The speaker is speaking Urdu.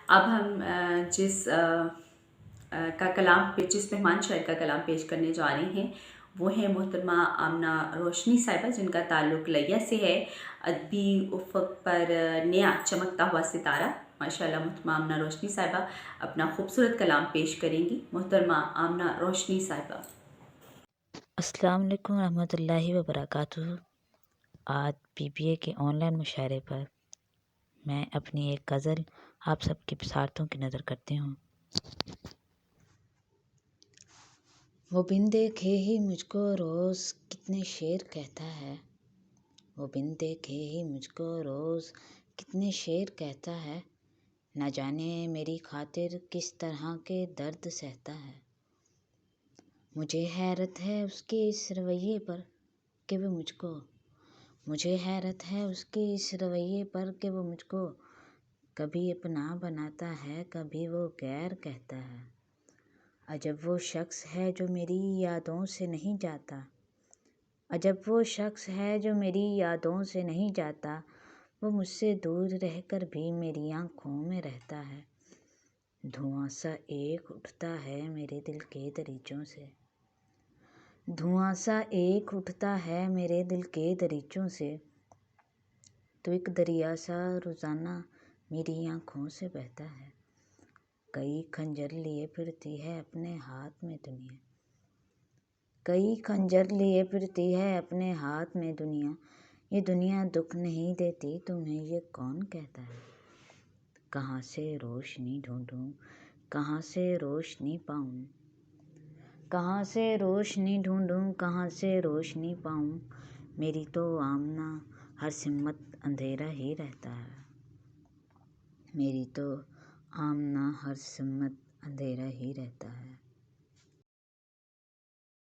اب ہم جس مہمان شاعر کا کلام پیش کرنے جا رہے ہیں وہ ہیں محترمہ آمنہ روشنی صاحبہ، جن کا تعلق لیا سے ہے۔ ادبی افق پر نیا چمکتا ہوا ستارہ ماشاءاللہ محترمہ آمنہ روشنی صاحبہ اپنا خوبصورت کلام پیش کریں گی۔ محترمہ آمنہ روشنی صاحبہ۔ السلام علیکم ورحمۃ اللہ وبرکاتہ۔ آج PPA کے آن لائن مشاعرے پر میں اپنی ایک غزل آپ سب کی بصارتوں کی نظر کرتی ہوں۔ وہ بن دیکھے ہی مجھ کو روز کتنے شعر کہتا ہے، وہ بن دیکھے ہی مجھ کو روز کتنے شعر کہتا ہے، نہ جانے میری خاطر کس طرح کے درد سہتا ہے۔ مجھے حیرت ہے اس کے اس رویے پر کہ وہ مجھے حیرت ہے اس کے اس رویے پر کہ وہ مجھ کو کبھی اپنا بناتا ہے، کبھی وہ غیر کہتا ہے۔ عجب وہ شخص ہے جو میری یادوں سے نہیں جاتا، عجب وہ شخص ہے جو میری یادوں سے نہیں جاتا، وہ مجھ سے دور رہ کر بھی میری آنکھوں میں رہتا ہے۔ دھواں سا ایک اٹھتا ہے میرے دل کے دریچوں سے، دھواں سا ایک اٹھتا ہے میرے دل کے دریچوں سے، تو ایک دریا سا روزانہ میری آنکھوں سے بہتا ہے۔ کئی خنجر لیے پھرتی ہے اپنے ہاتھ میں دنیا، کئی خنجر لیے پھرتی ہے اپنے ہاتھ میں دنیا، یہ دنیا دکھ نہیں دیتی تمہیں یہ کون کہتا ہے۔ کہاں سے روشنی ڈھونڈوں کہاں سے روشنی پاؤں، کہاں سے روشنی ڈھونڈوں کہاں سے روشنی پاؤں، میری تو آمنہ ہر سمت اندھیرا ہی رہتا ہے، میری تو آمنہ ہر سمت اندھیرا ہی رہتا ہے۔